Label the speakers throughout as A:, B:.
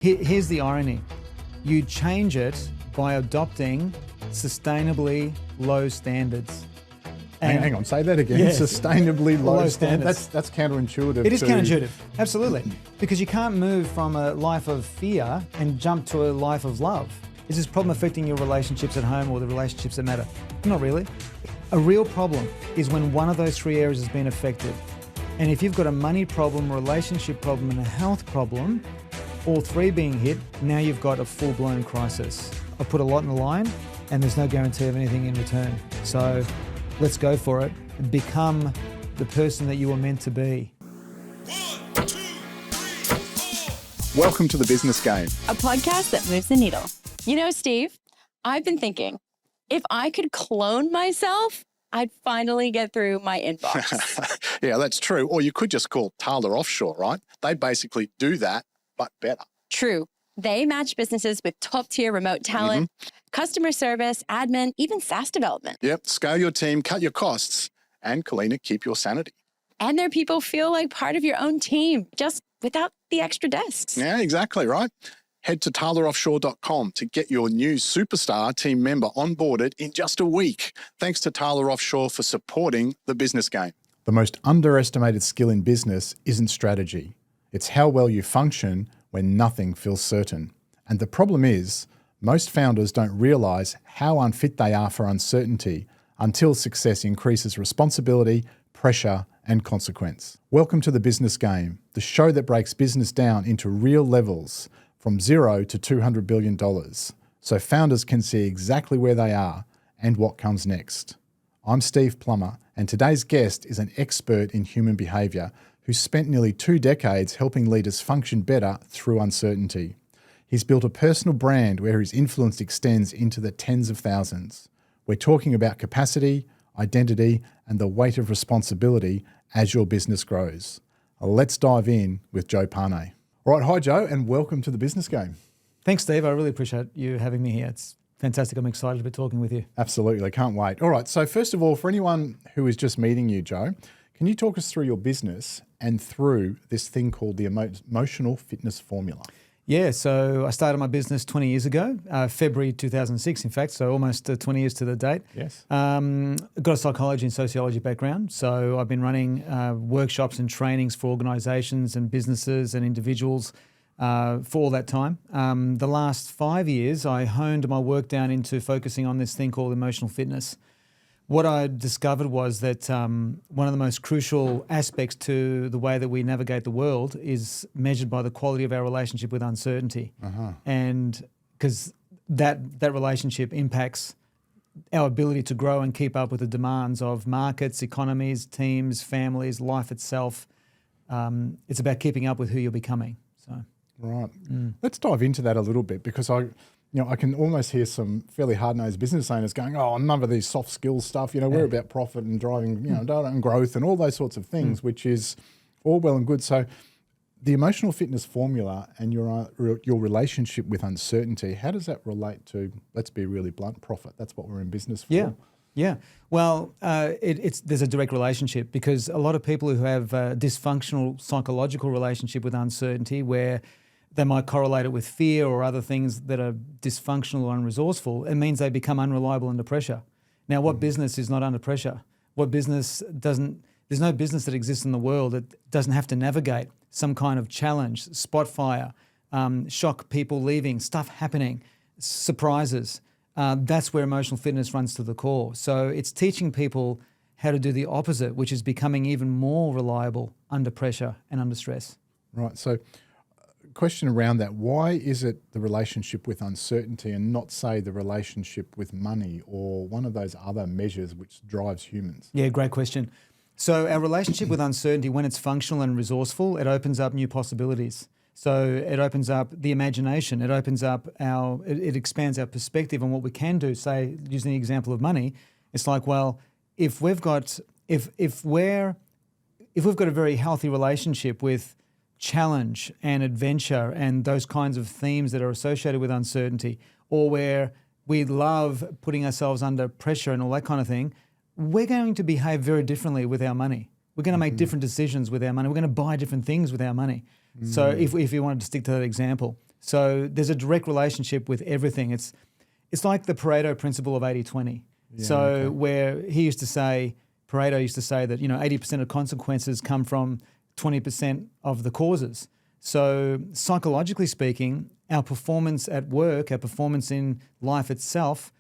A: Here's the irony. You change it by adopting sustainably low standards.
B: Hang on, say that again.
A: Yes.
B: Sustainably low
A: standards.
B: That's counterintuitive.
A: It is counterintuitive, absolutely. Because you can't move from a life of fear and jump to a life of love. Is this problem affecting your relationships at home or the relationships that matter? Not really. A real problem is when one of those three areas has been affected. And if you've got a money problem, a relationship problem, and a health problem, all three being hit, now you've got a full-blown crisis. I put a lot in the line and there's no guarantee of anything in return. So let's go for it. Become the person that you were meant to be.
C: 1, 2, 3, 4.
B: Welcome to The Business Game.
D: A podcast that moves the needle. You know, Steve, I've been thinking, if I could clone myself, I'd finally get through my inbox.
B: Yeah, that's true. Or you could just call Thaler Offshore, right? They basically do that, but better.
D: True. They match businesses with top-tier remote talent, customer service, admin, even SaaS development.
B: Yep, scale your team, cut your costs, and Kalina, keep your sanity.
D: And their people feel like part of your own team, just without the extra desks.
B: Yeah, exactly, right? Head to taleroffshore.com to get your new superstar team member onboarded in just a week. Thanks to Thaler Offshore for supporting The Business Game. The most underestimated skill in business isn't strategy. It's how well you function when nothing feels certain. And the problem is, most founders don't realise how unfit they are for uncertainty until success increases responsibility, pressure, and consequence. Welcome to The Business Game, the show that breaks business down into real levels from $0 to $200 billion, so founders can see exactly where they are and what comes next. I'm Steve Plummer, and today's guest is an expert in human behaviour who spent nearly 2 decades helping leaders function better through uncertainty. He's built a personal brand where his influence extends into the tens of thousands. We're talking about capacity, identity, and the weight of responsibility as your business grows. Let's dive in with Joe Pane. All right, hi Joe, and welcome to The Business Game.
A: Thanks, Steve. I really appreciate you having me here. It's fantastic. I'm excited to be talking with you.
B: Absolutely, I can't wait. All right, so first of all, for anyone who is just meeting you, Joe, can you talk us through your business and through this thing called the emotional fitness formula?
A: Yeah, so I started my business 20 years ago, February 2006, in fact, so almost 20 years to the date.
B: Yes.
A: Got a psychology and sociology background, so I've been running workshops and trainings for organisations and businesses and individuals for all that time. The last 5 years, I honed my work down into focusing on this thing called emotional fitness. What I discovered was that one of the most crucial aspects to the way that we navigate the world is measured by the quality of our relationship with uncertainty. And because that relationship impacts our ability to grow and keep up with the demands of markets, economies, teams, families, life itself. It's about keeping up with who you're becoming. So,
B: right. Let's dive into that a little bit because I can almost hear some fairly hard-nosed business owners going, oh, none of these soft skills stuff, we're about profit and driving, data and growth and all those sorts of things, which is all well and good. So the emotional fitness formula and your relationship with uncertainty, how does that relate to, let's be really blunt, profit? That's what we're in business for.
A: Yeah. Well, there's a direct relationship because a lot of people who have a dysfunctional psychological relationship with uncertainty where they might correlate it with fear or other things that are dysfunctional or unresourceful. It means they become unreliable under pressure. Now, what business is not under pressure? What business doesn't? There's no business that exists in the world that doesn't have to navigate some kind of challenge, spot fire, shock, people leaving, stuff happening, surprises. That's where emotional fitness runs to the core. So it's teaching people how to do the opposite, which is becoming even more reliable under pressure and under stress.
B: Right. So question around that, why is it the relationship with uncertainty and not, say, the relationship with money or one of those other measures which drives humans?
A: Yeah, great question. So our relationship with uncertainty, when it's functional and resourceful, it opens up new possibilities. So it opens up the imagination, it opens up it expands our perspective on what we can do. Say, using the example of money, it's like, well, if we've got a very healthy relationship with challenge and adventure and those kinds of themes that are associated with uncertainty, or where we love putting ourselves under pressure and all that kind of thing, we're going to behave very differently with our money. We're going to make different decisions with our money. We're going to buy different things with our money. So if you wanted to stick to that example, So there's a direct relationship with everything. It's like the Pareto principle of 80-20. Where Pareto used to say that 80% of consequences come from 20% of the causes. So psychologically speaking, our performance at work, our performance in life itself,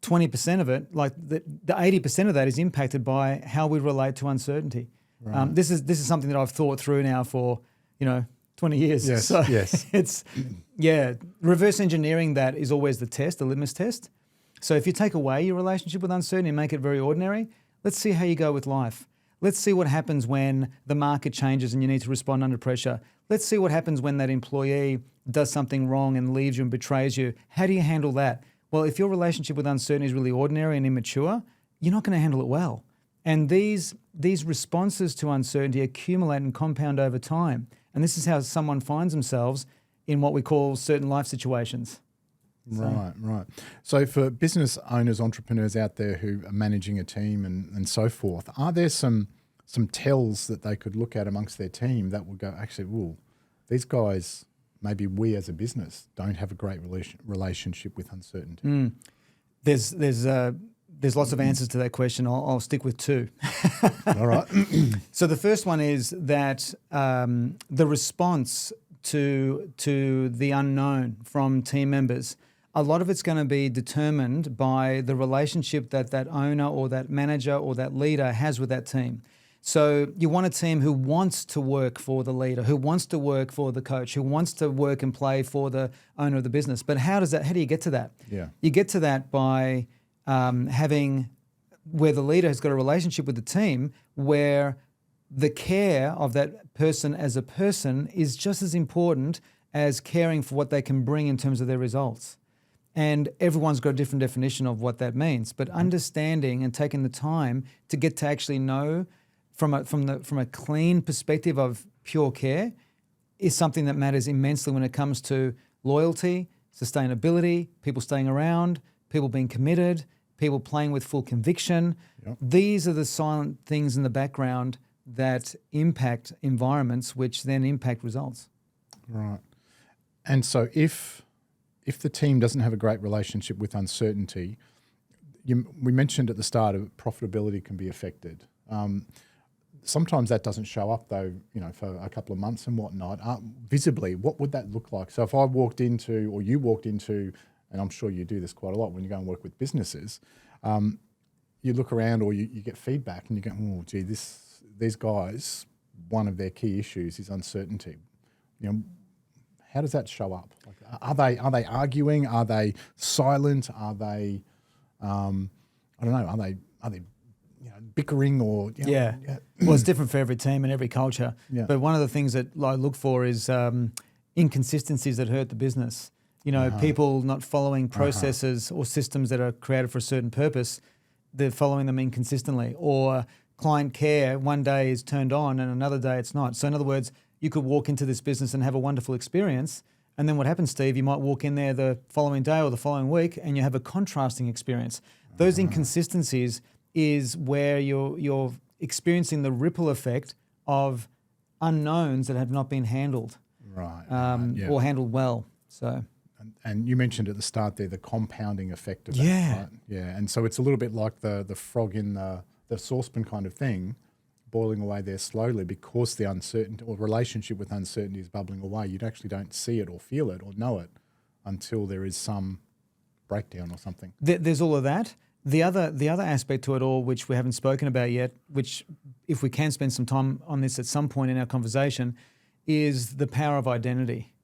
A: 20% of it, like the 80% of that is impacted by how we relate to uncertainty. Right. This is something that I've thought through now for 20 years.
B: Yes,
A: so
B: yes.
A: It's reverse engineering that is always the test, the litmus test. So if you take away your relationship with uncertainty and make it very ordinary, let's see how you go with life. Let's see what happens when the market changes and you need to respond under pressure. Let's see what happens when that employee does something wrong and leaves you and betrays you. How do you handle that? Well, if your relationship with uncertainty is really ordinary and immature, you're not going to handle it well. And these responses to uncertainty accumulate and compound over time. And this is how someone finds themselves in what we call certain life situations.
B: Right. So for business owners, entrepreneurs out there who are managing a team and so forth, are there some tells that they could look at amongst their team that will go, actually, these guys, maybe we as a business don't have a great relationship with uncertainty?
A: There's lots of answers to that question. I'll stick with two.
B: All right.
A: So the first one is that the response to the unknown from team members, a lot of it's going to be determined by the relationship that owner or that manager or that leader has with that team. So you want a team who wants to work for the leader, who wants to work for the coach, who wants to work and play for the owner of the business. But how do you get to that?
B: Yeah.
A: You get to that by having where the leader has got a relationship with the team where the care of that person as a person is just as important as caring for what they can bring in terms of their results. And everyone's got a different definition of what that means. But understanding and taking the time to get to actually know from a clean perspective of pure care is something that matters immensely when it comes to loyalty, sustainability, people staying around, people being committed, people playing with full conviction.
B: Yep.
A: These are the silent things in the background that impact environments, which then impact results.
B: Right. And so if the team doesn't have a great relationship with uncertainty, we mentioned at the start of profitability can be affected. Sometimes that doesn't show up though, for a couple of months and whatnot. Visibly, what would that look like? So if I walked into, or you walked into, and I'm sure you do this quite a lot when you go and work with businesses, you look around or you get feedback and you go, oh, gee, these guys, one of their key issues is uncertainty. How does that show up? Like, are they arguing? Are they silent? Are they, I don't know, are they bickering or
A: Yeah. Well, it's different for every team and every culture.
B: Yeah.
A: But one of the things that I look for is inconsistencies that hurt the business. People not following processes or systems that are created for a certain purpose, they're following them inconsistently. Or client care one day is turned on and another day it's not. So in other words, you could walk into this business and have a wonderful experience, and then what happens, Steve, you might walk in there the following day or the following week and you have a contrasting experience. Those inconsistencies is where you're experiencing the ripple effect of unknowns that have not been handled.
B: Right.
A: Or handled well. So,
B: and you mentioned at the start there the compounding effect of that.
A: Yeah.
B: Right? Yeah. And so it's a little bit like the frog in the saucepan kind of thing, boiling away there slowly because the uncertainty or relationship with uncertainty is bubbling away. You actually don't see it or feel it or know it until there is some breakdown or something.
A: There's all of that. The other aspect to it all, which we haven't spoken about yet, which if we can spend some time on this at some point in our conversation, is the power of identity.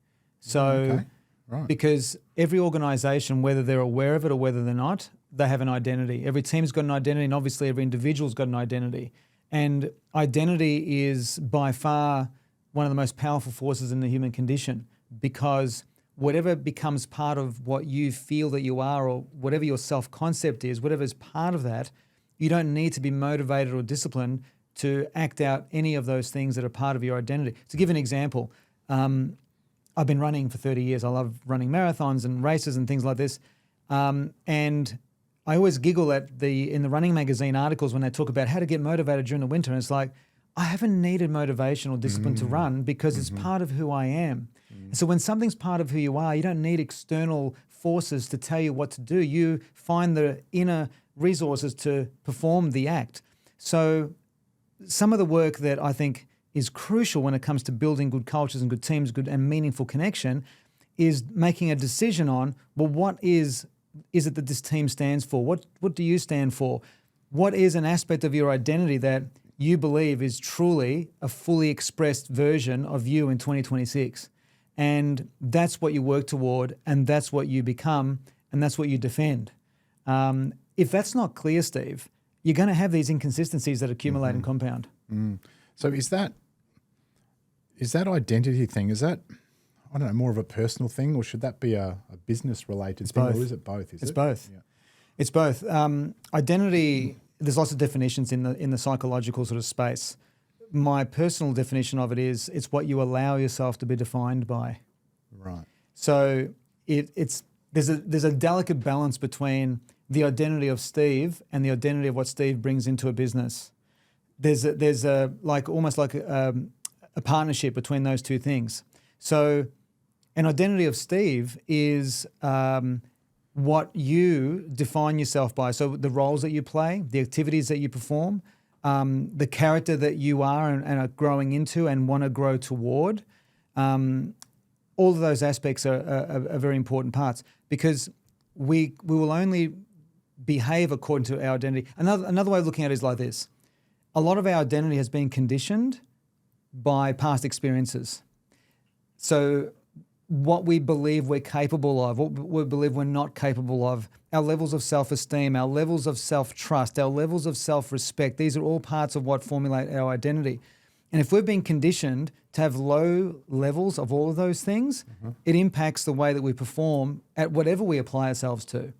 A: So,
B: Okay. Right.
A: because every organisation, whether they're aware of it or whether they're not, they have an identity. Every team's got an identity, and obviously every individual's got an identity. And identity is by far one of the most powerful forces in the human condition, because whatever becomes part of what you feel that you are, or whatever your self-concept is, whatever is part of that, you don't need to be motivated or disciplined to act out any of those things that are part of your identity. To give an example, I've been running for 30 years. I love running marathons and races and things like this. And I always giggle at in the running magazine articles when they talk about how to get motivated during the winter. And it's like, I haven't needed motivation or discipline to run because it's part of who I am. So when something's part of who you are, you don't need external forces to tell you what to do. You find the inner resources to perform the act. So some of the work that I think is crucial when it comes to building good cultures and good teams, good and meaningful connection, is making a decision on, well, what is it that this team stands for? What do you stand for? What is an aspect of your identity that you believe is truly a fully expressed version of you in 2026? And that's what you work toward, and that's what you become, and that's what you defend. If that's not clear, Steve, you're going to have these inconsistencies that accumulate and compound.
B: So is that identity thing, is that, I don't know, more of a personal thing, or should that be a business-related thing,
A: both.
B: or is it both?
A: It's both. Yeah. It's both. Identity, there's lots of definitions in the psychological sort of space. My personal definition of it is it's what you allow yourself to be defined by.
B: Right. So
A: there's a delicate balance between the identity of Steve and the identity of what Steve brings into a business. There's almost like a partnership between those two things. So an identity of Steve is what you define yourself by. So the roles that you play, the activities that you perform, the character that you are and are growing into and want to grow toward. All of those aspects are very important parts, because we will only behave according to our identity. Another way of looking at it is like this. A lot of our identity has been conditioned by past experiences. So what we believe we're capable of, what we believe we're not capable of, our levels of self-esteem, our levels of self-trust, our levels of self-respect, these are all parts of what formulate our identity. And if we've been conditioned to have low levels of all of those things, it impacts the way that we perform at whatever we apply ourselves to.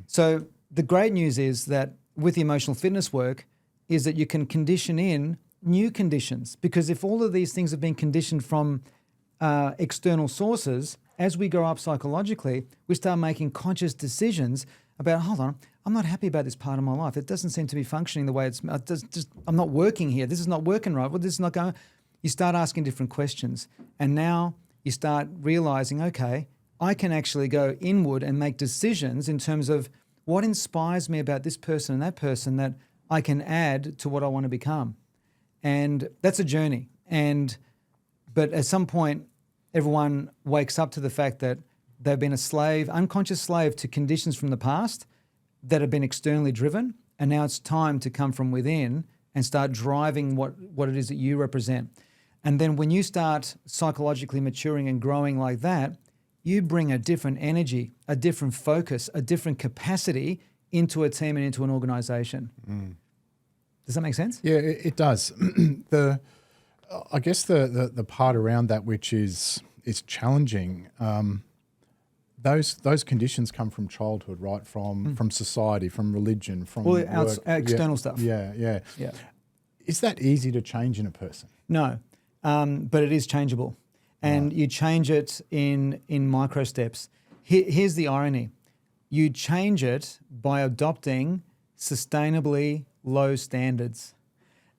A: So the great news is that with the emotional fitness work is that you can condition in new conditions, because if all of these things have been conditioned from external sources, as we grow up psychologically, we start making conscious decisions about, hold on, I'm not happy about this part of my life. It doesn't seem to be functioning the way I'm not working here. This is not working right. Well, this is not going. You start asking different questions. And now you start realizing, okay, I can actually go inward and make decisions in terms of what inspires me about this person and that person that I can add to what I want to become. And that's a journey. But at some point, everyone wakes up to the fact that they've been a slave, unconscious slave to conditions from the past that have been externally driven, and now it's time to come from within and start driving what it is that you represent. And then when you start psychologically maturing and growing like that, you bring a different energy, a different focus, a different capacity into a team and into an organization. Does that make sense?
B: Yeah, it does. I guess the part around that which is challenging, those conditions come from childhood, right? From society, from religion, from work.
A: Our external stuff.
B: Yeah. Is that easy to change in a person?
A: No, but it is changeable. And you change it in micro steps. Here's the irony. You change it by adopting sustainably low standards.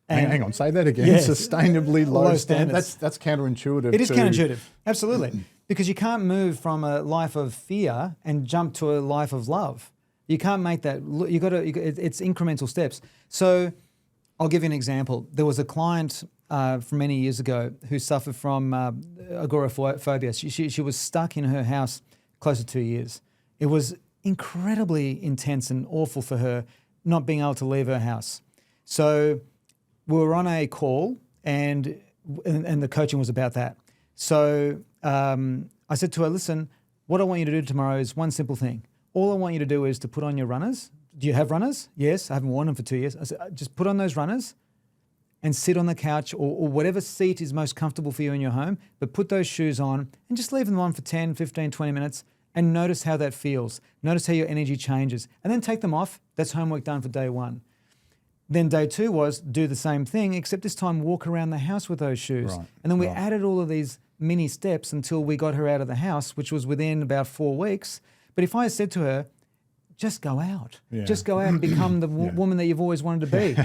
B: Hang on, say that again.
A: Yes.
B: Sustainably low
A: standards.
B: That's counterintuitive.
A: It is counterintuitive, absolutely. Because you can't move from a life of fear and jump to a life of love. You can't make that. It's incremental steps. So I'll give you an example. There was a client from many years ago who suffered from agoraphobia. She was stuck in her house close to 2 years. It was incredibly intense and awful for her not being able to leave her house. So we were on a call and the coaching was about that. So I said to her, listen, what I want you to do tomorrow is one simple thing. All I want you to do is to put on your runners. Do you have runners? Yes, I haven't worn them for 2 years. I said, just put on those runners and sit on the couch or whatever seat is most comfortable for you in your home, but put those shoes on and just leave them on for 10, 15, 20 minutes and notice how that feels. Notice how your energy changes. And then take them off. That's homework done for day one. Then day two was do the same thing, except this time walk around the house with those shoes.
B: Right,
A: and then we added all of these mini steps until we got her out of the house, which was within about 4 weeks. But if I said to her, just go out.
B: Yeah.
A: Just go out and become the
B: Yeah.
A: woman that you've always wanted to be.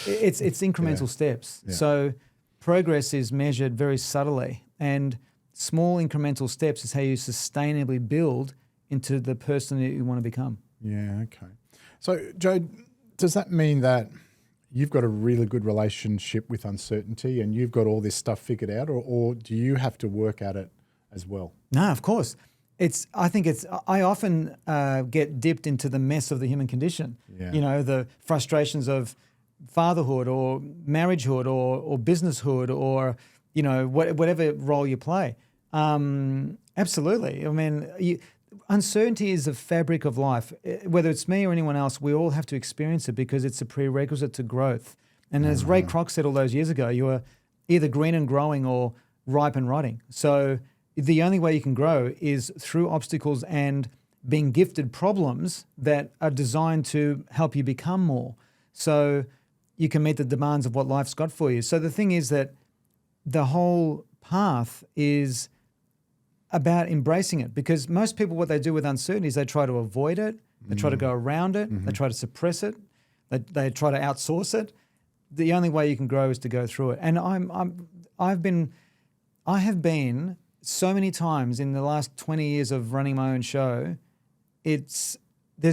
A: It's incremental steps.
B: Yeah.
A: So progress is measured very subtly, and small incremental steps is how you sustainably build into the person that you want to become.
B: Yeah, okay. So, Joe, does that mean that you've got a really good relationship with uncertainty and you've got all this stuff figured out, or do you have to work at it as well?
A: No, of course. I often get dipped into the mess of the human condition.
B: Yeah.
A: You know, the frustrations of fatherhood or marriagehood or businesshood or, you know, whatever role you play. Absolutely. I mean, uncertainty is the fabric of life. Whether it's me or anyone else, we all have to experience it because it's a prerequisite to growth. And as Ray Kroc said all those years ago, you are either green and growing or ripe and rotting. So the only way you can grow is through obstacles and being gifted problems that are designed to help you become more. So you can meet the demands of what life's got for you. So the thing is that the whole path is about embracing it, because most people, what they do with uncertainty is they try to avoid it, they try to go around it, they try to suppress it, they try to outsource it. The only way you can grow is to go through it. And I have been so many times in the last 20 years of running my own show, there's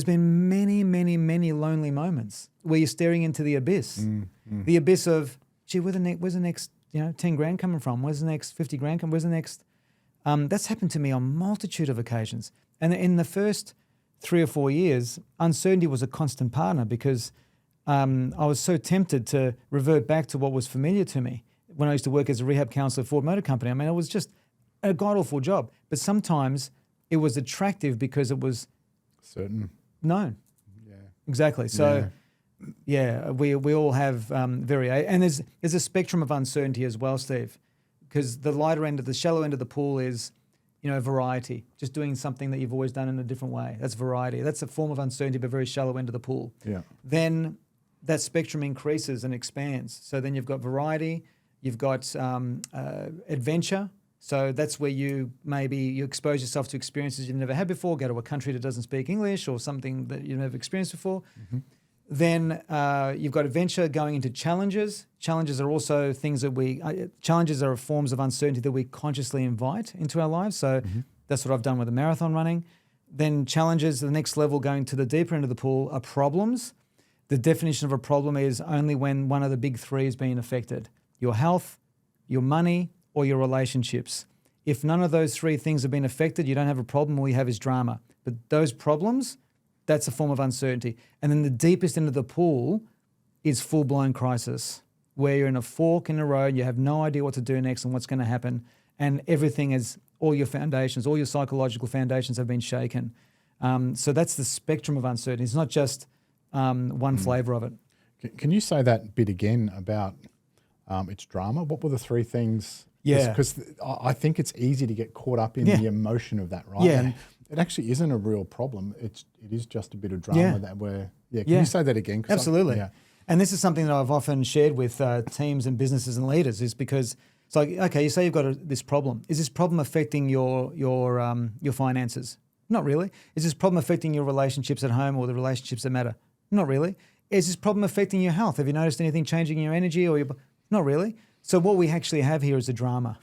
A: been many, many, many lonely moments where you're staring into the abyss. The abyss of, gee, where's the next 10 grand coming from? Where's the next 50 grand coming? Where's the next? That's happened to me on multitude of occasions. And in the first 3 or 4 years, uncertainty was a constant partner because I was so tempted to revert back to what was familiar to me when I used to work as a rehab counsellor at Ford Motor Company. I mean, it was just a god-awful job. But sometimes it was attractive because it was
B: certain
A: known.
B: Yeah.
A: Exactly. So, we all have and there's a spectrum of uncertainty as well, Steve, because the shallow end of the pool is, variety, just doing something that you've always done in a different way. That's variety. That's a form of uncertainty, but very shallow end of the pool.
B: Yeah.
A: Then that spectrum increases and expands. So then you've got variety, you've got adventure. So that's where you expose yourself to experiences you've never had before, go to a country that doesn't speak English or something that you've never experienced before. Then you've got adventure going into challenges. Challenges are also things that challenges are forms of uncertainty that we consciously invite into our lives. So that's what I've done with the marathon running. Then challenges, the next level going to the deeper end of the pool, are problems. The definition of a problem is only when one of the big three is being affected: your health, your money, or your relationships. If none of those three things have been affected, you don't have a problem. All you have is drama. But those problems, that's a form of uncertainty. And then the deepest end of the pool is full-blown crisis, where you're in a fork in the road, you have no idea what to do next and what's going to happen, and everything is, all your foundations, all your psychological foundations have been shaken. So that's the spectrum of uncertainty. It's not just one flavour of it.
B: Can you say that bit again about its drama? What were the three things?
A: Yeah.
B: Because I think it's easy to get caught up in the emotion of that, right?
A: Yeah.
B: And it actually isn't a real problem. It is just a bit of drama that we're... Yeah, can you say that again?
A: Absolutely. And this is something that I've often shared with teams and businesses and leaders, is because it's like, okay, you say you've got this problem. Is this problem affecting your finances? Not really. Is this problem affecting your relationships at home or the relationships that matter? Not really. Is this problem affecting your health? Have you noticed anything changing in your energy or your... Not really. So what we actually have here is a drama.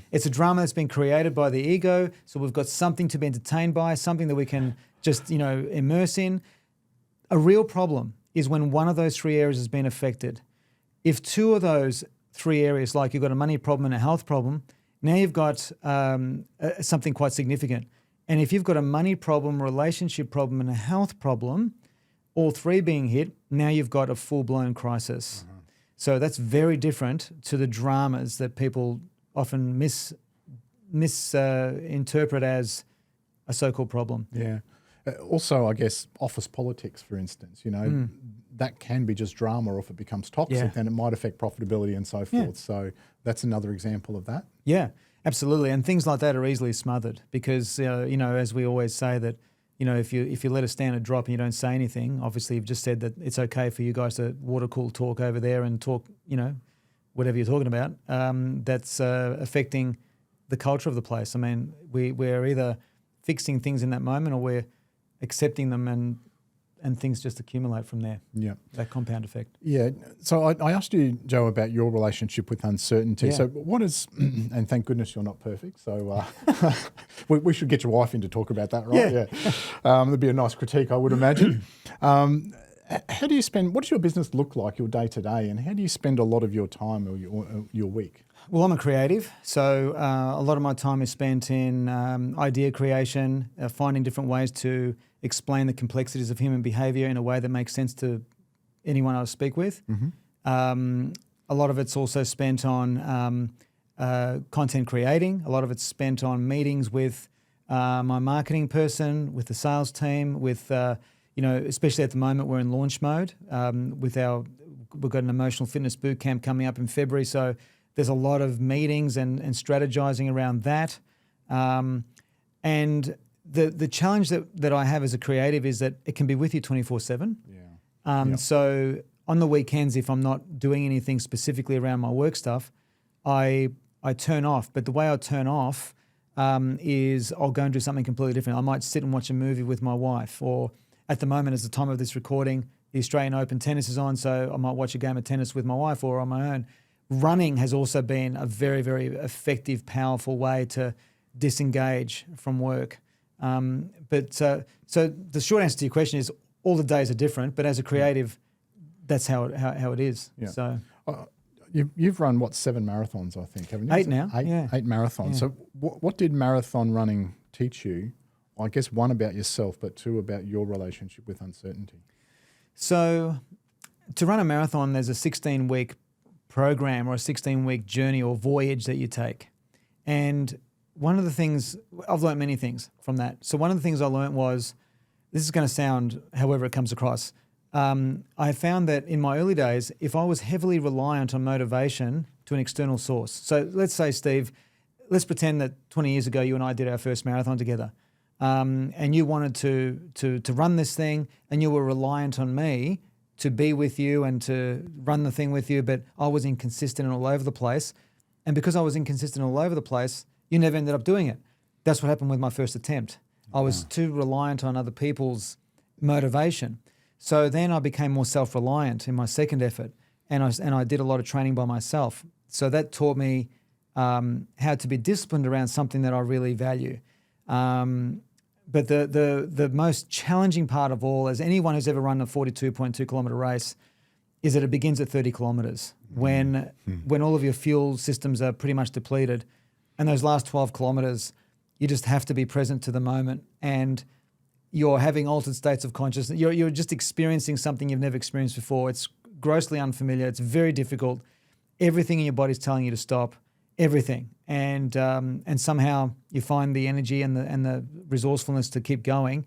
A: It's a drama that's been created by the ego. So we've got something to be entertained by, something that we can just, immerse in. A real problem is when one of those three areas has been affected. If two of those three areas, like you've got a money problem and a health problem, now you've got something quite significant. And if you've got a money problem, relationship problem, and a health problem, all three being hit, now you've got a full-blown crisis. So that's very different to the dramas that people often misinterpret as a so-called problem.
B: Yeah. Also, I guess, office politics, for instance, that can be just drama, or if it becomes toxic, then it might affect profitability and so forth. So that's another example of that.
A: Yeah, absolutely. And things like that are easily smothered because, as we always say that, if you let a standard drop and you don't say anything, obviously you've just said that it's okay for you guys to water cool talk over there and talk, whatever you're talking about, that's affecting the culture of the place. I mean, we're either fixing things in that moment or we're accepting them, and things just accumulate from there.
B: Yeah.
A: That compound effect.
B: Yeah. So I asked you, Joe, about your relationship with uncertainty.
A: Yeah.
B: So what is, and thank goodness you're not perfect. So we should get your wife in to talk about that, right?
A: Yeah.
B: That'd be a nice critique, I would imagine. How do you spend, what does your business look like, your day to day, and how do you spend a lot of your time or your week?
A: Well, I'm a creative, so a lot of my time is spent in idea creation, finding different ways to explain the complexities of human behaviour in a way that makes sense to anyone I speak with.
B: Mm-hmm.
A: A lot of it's also spent on content creating. A lot of it's spent on meetings with my marketing person, with the sales team, with especially at the moment we're in launch mode we've got an emotional fitness boot camp coming up in February, so there's a lot of meetings and strategizing around that. And the challenge that I have as a creative is that it can be with you 24/7.
B: Yeah.
A: So on the weekends, if I'm not doing anything specifically around my work stuff, I turn off. But the way I turn off is I'll go and do something completely different. I might sit and watch a movie with my wife, or at the moment, as the time of this recording, the Australian Open tennis is on, so I might watch a game of tennis with my wife or on my own. Running has also been a very, very effective, powerful way to disengage from work. So the short answer to your question is all the days are different, but as a creative, that's how it is.
B: Yeah.
A: So
B: you've run, 7 marathons, I think, haven't you?
A: 8 now.
B: Eight marathons.
A: Yeah.
B: So what did marathon running teach you? I guess 1, about yourself, but 2, about your relationship with uncertainty.
A: So to run a marathon, there's a 16-week program or a 16-week journey or voyage that you take. And one of the things, I've learned many things from that. So one of the things I learned was, this is going to sound however it comes across, I found that in my early days, if I was heavily reliant on motivation to an external source. So let's say, Steve, let's pretend that 20 years ago you and I did our first marathon together. And you wanted to run this thing, and you were reliant on me to be with you and to run the thing with you, but I was inconsistent and all over the place. And because I was inconsistent all over the place, you never ended up doing it. That's what happened with my first attempt. I was too reliant on other people's motivation. So then I became more self-reliant in my second effort, and I did a lot of training by myself. So that taught me how to be disciplined around something that I really value. But the most challenging part of all, as anyone who's ever run a 42.2 kilometre race, is that it begins at 30 kilometres when all of your fuel systems are pretty much depleted. And those last 12 kilometres, you just have to be present to the moment, and you're having altered states of consciousness. You're just experiencing something you've never experienced before. It's grossly unfamiliar. It's very difficult. Everything in your body's telling you to stop. Everything, and somehow you find the energy and the resourcefulness to keep going.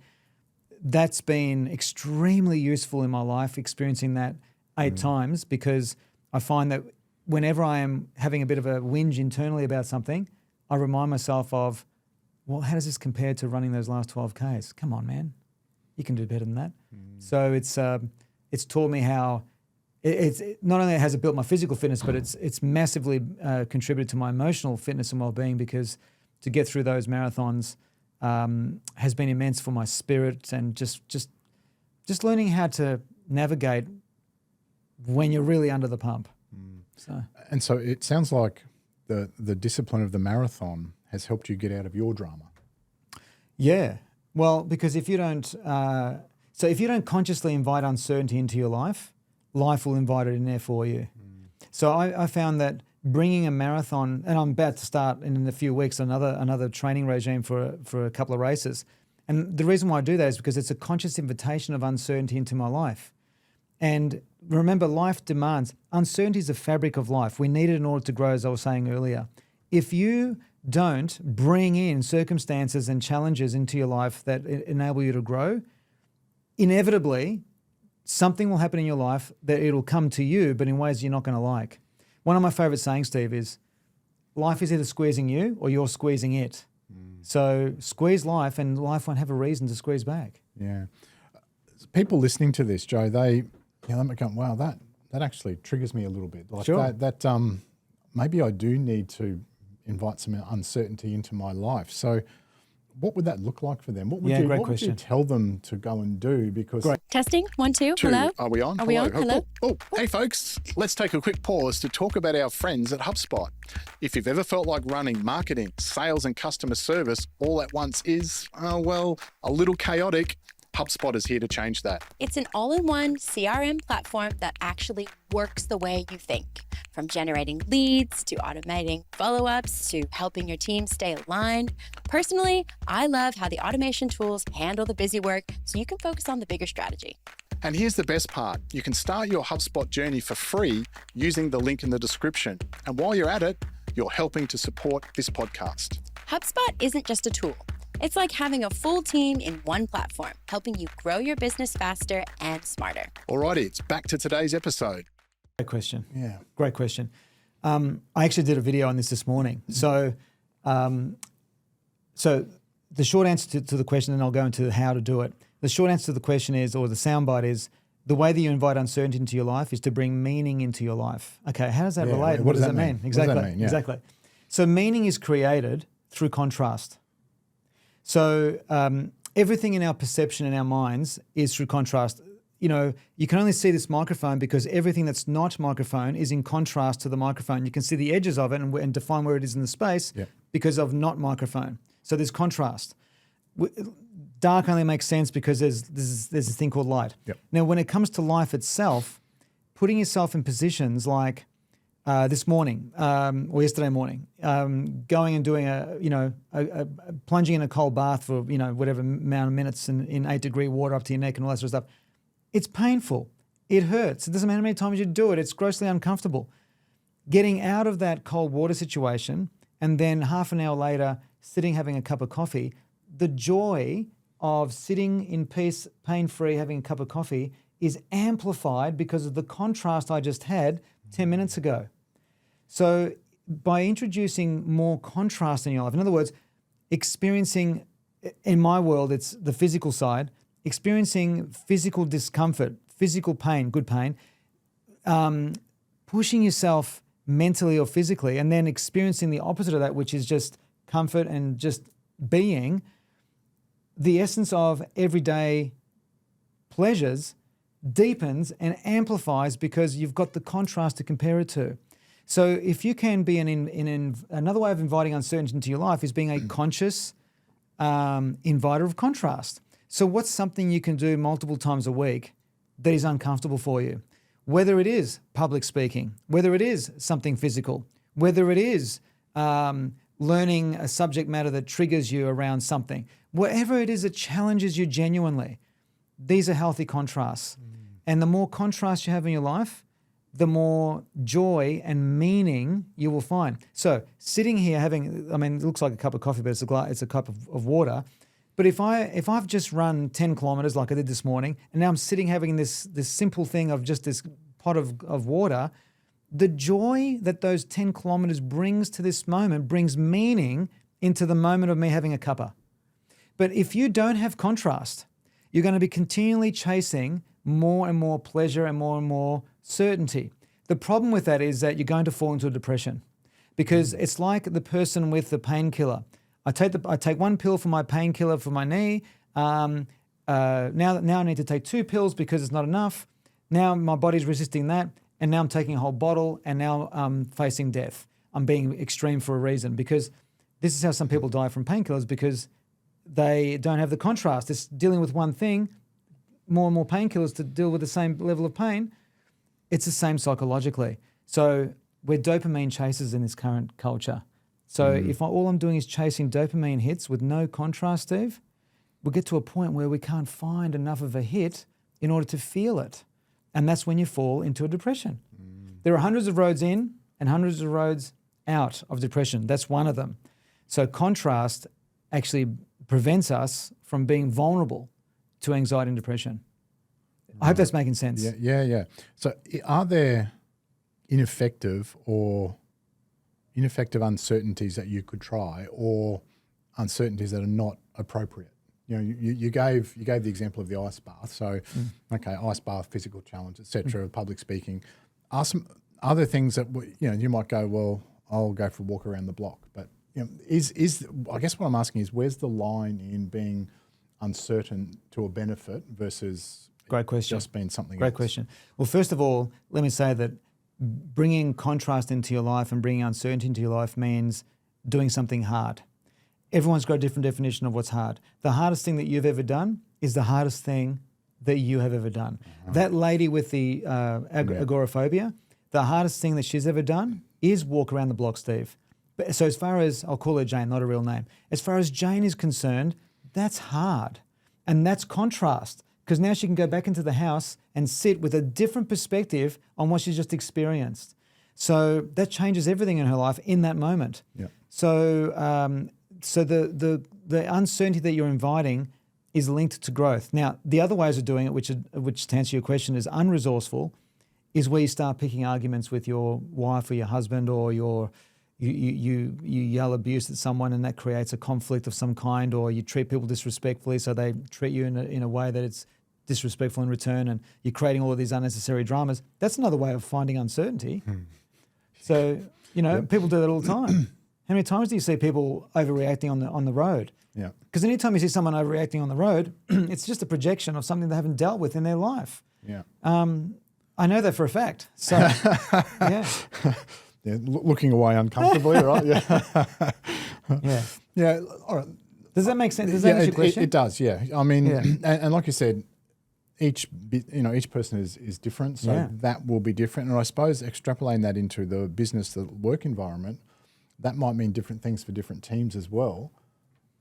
A: That's been extremely useful in my life, experiencing that 8 times, because I find that whenever I am having a bit of a whinge internally about something, I remind myself of, well, how does this compare to running those last 12 Ks? Come on, man, you can do better than that. So it's taught me how. It's not only has it built my physical fitness, but it's massively contributed to my emotional fitness and well-being, because to get through those marathons has been immense for my spirit, and just learning how to navigate when you're really under the pump. So
B: it sounds like the discipline of the marathon has helped you get out of your drama.
A: Yeah, well, because if you don't consciously invite uncertainty into your life will invite it in there for you. So I found that bringing a marathon, and I'm about to start in a few weeks another training regime for a couple of races. And the reason why I do that is because it's a conscious invitation of uncertainty into my life. And remember, life demands, uncertainty is the fabric of life. We need it in order to grow, as I was saying earlier. If you don't bring in circumstances and challenges into your life that enable you to grow, inevitably, something will happen in your life that it'll come to you, but in ways you're not going to like. One of my favourite sayings, Steve, is life is either squeezing you or you're squeezing it. So squeeze life, and life won't have a reason to squeeze back.
B: Yeah. People listening to this, Joe, they might go, wow, that actually triggers me a little bit. Like
A: sure.
B: that maybe I do need to invite some uncertainty into my life. So what would that look like for them? What would
A: Yeah,
B: you,
A: great
B: what would you
A: question.
B: tell them to go and do? Because
A: Great.
D: Testing, 1, 2, hello?
B: Are we on?
D: Are we on? Hello?
B: Hey folks, let's take a quick pause to talk about our friends at HubSpot. If you've ever felt like running marketing, sales and customer service all at once is, a little chaotic, HubSpot is here to change that.
D: It's an all-in-one CRM platform that actually works the way you think. From generating leads to automating follow-ups to helping your team stay aligned. Personally, I love how the automation tools handle the busy work so you can focus on the bigger strategy.
B: And here's the best part. You can start your HubSpot journey for free using the link in the description. And while you're at it, you're helping to support this podcast.
D: HubSpot isn't just a tool. It's like having a full team in one platform, helping you grow your business faster and smarter.
B: Alrighty, it's back to today's episode.
A: Great question.
B: Yeah.
A: Great question. I actually did a video on this morning. So the short answer to the question, and I'll go into how to do it. The short answer to the question is, or the soundbite is, the way that you invite uncertainty into your life is to bring meaning into your life. Okay, how does that relate? What does that mean? Exactly.
B: What does that mean? Yeah.
A: Exactly. So meaning is created through contrast. So everything in our perception in our minds is through contrast. You know, you can only see this microphone because everything that's not microphone is in contrast to the microphone. You can see the edges of it and define where it is in the space because of not microphone. So there's contrast. Dark only makes sense because there's this thing called light.
B: Yep.
A: Now, when it comes to life itself, putting yourself in positions like this morning or yesterday morning, going and doing a plunging in a cold bath for whatever amount of minutes in 8-degree water up to your neck and all that sort of stuff. It's painful. It hurts. It doesn't matter how many times you do it. It's grossly uncomfortable. Getting out of that cold water situation and then half an hour later sitting having a cup of coffee, the joy of sitting in peace, pain-free, having a cup of coffee is amplified because of the contrast I just had 10 minutes ago. So by introducing more contrast in your life, in other words, experiencing, in my world, it's the physical side, experiencing physical discomfort, physical pain, good pain, pushing yourself mentally or physically, and then experiencing the opposite of that, which is just comfort and just being, the essence of everyday pleasures deepens and amplifies because you've got the contrast to compare it to. So if you can be another way of inviting uncertainty into your life is being a conscious inviter of contrast. So what's something you can do multiple times a week that is uncomfortable for you? Whether it is public speaking, whether it is something physical, whether it is learning a subject matter that triggers you around something, whatever it is that challenges you genuinely, these are healthy contrasts. And the more contrast you have in your life, the more joy and meaning you will find. So sitting here having, it looks like a cup of coffee, but it's a cup of water. But if I've just run 10 kilometers like I did this morning, and now I'm sitting having this simple thing of just this pot of water, the joy that those 10 kilometers brings to this moment brings meaning into the moment of me having a cuppa. But if you don't have contrast, you're going to be continually chasing more and more pleasure and more certainty. The problem with that is that you're going to fall into a depression because it's like the person with the painkiller. I take one pill for my painkiller for my knee. Now I need to take 2 pills because it's not enough. Now my body's resisting that, and now I'm taking a whole bottle, and now I'm facing death. I'm being extreme for a reason because this is how some people die from painkillers because they don't have the contrast. It's dealing with one thing, more and more painkillers to deal with the same level of pain. It's the same psychologically. So we're dopamine chasers in this current culture. So if all I'm doing is chasing dopamine hits with no contrast, Steve, we'll get to a point where we can't find enough of a hit in order to feel it. And that's when you fall into a depression. There are hundreds of roads in and hundreds of roads out of depression. That's one of them. So contrast actually prevents us from being vulnerable to anxiety and depression. I hope that's making sense.
B: Yeah. So are there ineffective uncertainties that you could try, or uncertainties that are not appropriate? You gave the example of the ice bath. So, okay, ice bath, physical challenge, etc., public speaking. Are some other things that you might go, well, I'll go for a walk around the block, but is I guess what I'm asking is, where's the line in being uncertain to a benefit versus
A: Great question.
B: just being something
A: Great
B: else?
A: question. Well, first of all, let me say that bringing contrast into your life and bringing uncertainty into your life means doing something hard. Everyone's got a different definition of what's hard. The hardest thing that you've ever done is the hardest thing that you have ever done. That lady with the agoraphobia, the hardest thing that she's ever done is walk around the block, Steve. So as far as, I'll call her Jane, not a real name. As far as Jane is concerned, that's hard. And that's contrast, because now she can go back into the house and sit with a different perspective on what she's just experienced. So that changes everything in her life in that moment.
B: Yeah.
A: So the uncertainty that you're inviting is linked to growth. Now, the other ways of doing it, which to answer your question is unresourceful, is where you start picking arguments with your wife or your husband, or you yell abuse at someone, and that creates a conflict of some kind, or you treat people disrespectfully, so they treat you in a way that it's disrespectful in return, and you're creating all of these unnecessary dramas. That's another way of finding uncertainty. So, people do that all the time. How many times do you see people overreacting on the road?
B: Yeah.
A: Because anytime you see someone overreacting on the road, it's just a projection of something they haven't dealt with in their life.
B: Yeah.
A: I know that for a fact. So, yeah.
B: Yeah, looking away uncomfortably, right? Yeah.
A: Yeah.
B: Yeah. All right.
A: Does that make sense? Does that answer your question?
B: It does, yeah. I mean,
A: Yeah.
B: and like you said, each person is different, so that will be different. And I suppose extrapolating that into the business, the work environment, that might mean different things for different teams as well,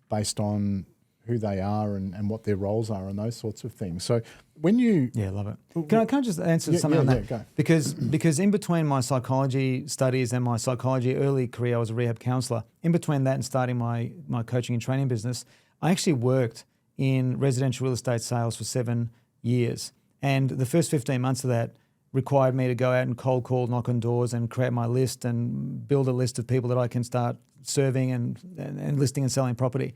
B: based on who they are and what their roles are and those sorts of things. So when you...
A: Yeah, love it. Can I just answer something on that?
B: Yeah, go.
A: Because in between my psychology studies and my psychology early career, I was a rehab counsellor. In between that and starting my coaching and training business, I actually worked in residential real estate sales for 7 years. And the first 15 months of that required me to go out and cold call, knock on doors and create my list and build a list of people that I can start serving and listing and selling property.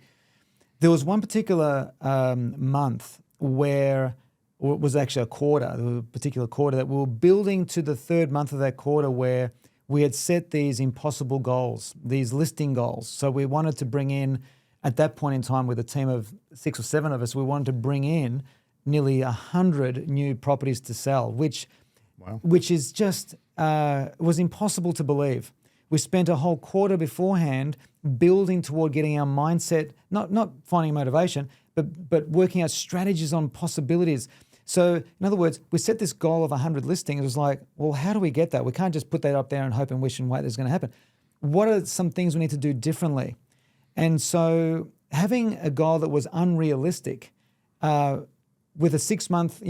A: There was one particular month where it was actually a quarter, a particular quarter that we were building to the third month of that quarter, where we had set these impossible goals, these listing goals. So we wanted to bring in, at that point in time with a team of 6 or 7 of us, we wanted to bring in nearly 100 new properties to sell, which is just, was impossible to believe. We spent a whole quarter beforehand building toward getting our mindset, not finding motivation, but working out strategies on possibilities. So in other words, we set this goal of 100 listings. It was like, well, how do we get that? We can't just put that up there and hope and wish and wait that's going to happen. What are some things we need to do differently? And so having a goal that was unrealistic, with a 6 month,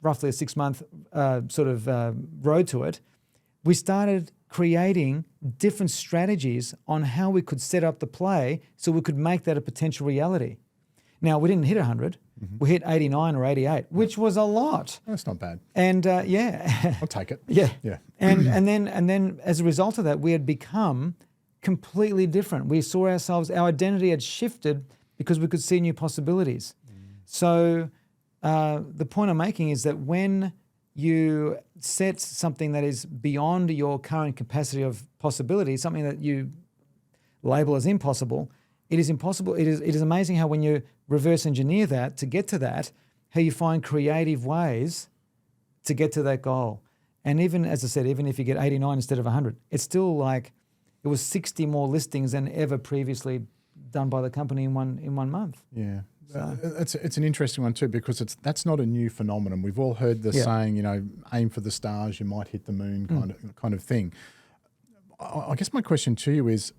A: roughly a 6 month road to it, we started creating different strategies on how we could set up the play so we could make that a potential reality. Now, we didn't hit 100. Mm-hmm. We hit 89 or 88, which was a lot.
B: That's not bad.
A: And yeah.
B: I'll take it.
A: Yeah.
B: Yeah.
A: And then as a result of that, we had become completely different. We saw ourselves, our identity had shifted because we could see new possibilities. So the point I'm making is that when you set something that is beyond your current capacity of possibility, something that you label as impossible, it is impossible. It is amazing how when you reverse engineer that to get to that, how you find creative ways to get to that goal. And even, as I said, even if you get 89 instead of 100, it's still like it was 60 more listings than ever previously done by the company in one month.
B: Yeah. It's an interesting one too, because that's not a new phenomenon. We've all heard the saying, aim for the stars, you might hit the moon kind of thing. I guess my question to you is,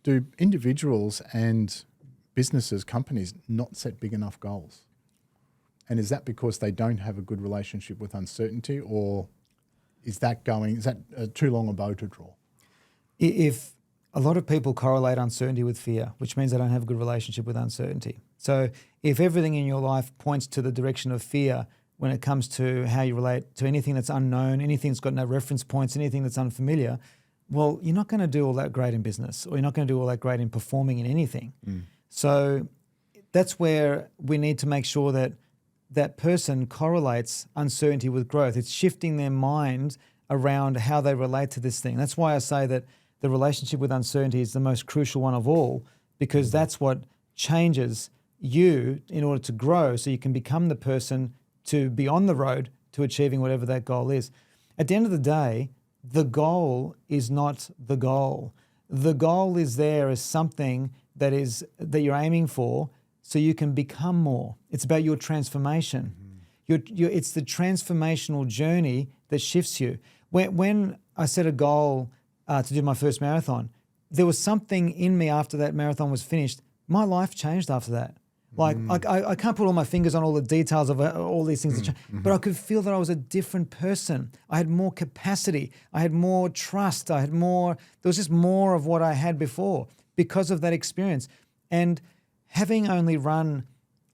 B: do individuals and businesses, companies, not set big enough goals? And is that because they don't have a good relationship with uncertainty, or is that too long a bow to draw?
A: If a lot of people correlate uncertainty with fear, which means they don't have a good relationship with uncertainty. So if everything in your life points to the direction of fear when it comes to how you relate to anything that's unknown, anything that's got no reference points, anything that's unfamiliar, well, you're not going to do all that great in business, or you're not going to do all that great in performing in anything. So that's where we need to make sure that that person correlates uncertainty with growth. It's shifting their mind around how they relate to this thing. That's why I say that the relationship with uncertainty is the most crucial one of all, because that's what changes you in order to grow, so you can become the person to be on the road to achieving whatever that goal is. At the end of the day, the goal is not the goal. The goal is there as something that you're aiming for, so you can become more. It's about your transformation. It's the transformational journey that shifts you. When I set a goal to do my first marathon, there was something in me after that marathon was finished. My life changed after that. Like I can't put all my fingers on all the details of all these things, but I could feel that I was a different person. I had more capacity. I had more trust. There was just more of what I had before because of that experience. And having only run,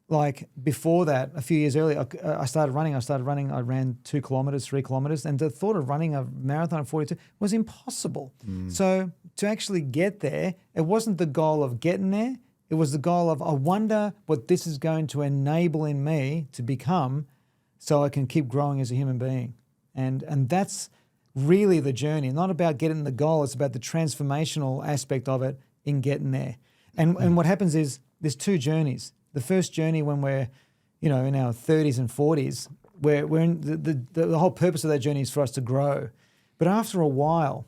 A: like before that, a few years earlier, I started running. I ran 2 kilometers, 3 kilometers, and the thought of running a marathon at 42 was impossible. So to actually get there, it wasn't the goal of getting there. It was the goal of, I wonder what this is going to enable in me to become, so I can keep growing as a human being. And that's really the journey. Not about getting the goal, it's about the transformational aspect of it in getting there. And what happens is there's 2 journeys. The first journey when we're, in our 30s and 40s, we're in the whole purpose of that journey is for us to grow. But after a while,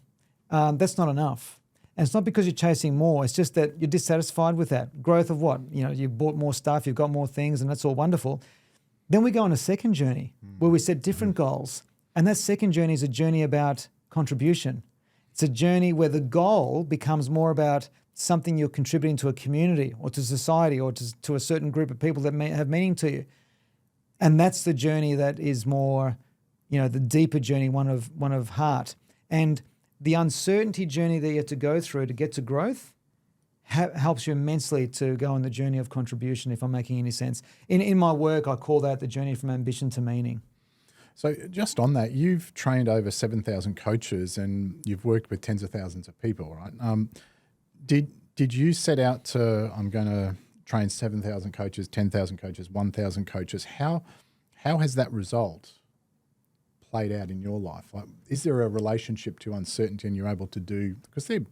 A: that's not enough. And it's not because you're chasing more, it's just that you're dissatisfied with that. Growth of what? You've bought more stuff, you've got more things, and that's all wonderful. Then we go on a second journey where we set different goals. And that second journey is a journey about contribution. It's a journey where the goal becomes more about something you're contributing to a community or to society or to a certain group of people that may have meaning to you. And that's the journey that is more, the deeper journey, one of heart. And the uncertainty journey that you have to go through to get to growth helps you immensely to go on the journey of contribution, if I'm making any sense. In my work, I call that the journey from ambition to meaning.
B: So just on that, you've trained over 7,000 coaches and you've worked with tens of thousands of people, right? Did you set out to, I'm going to train 7,000 coaches, 10,000 coaches, 1,000 coaches? How has that result played out in your life? Like, is there a relationship to uncertainty and you're able to do, because they're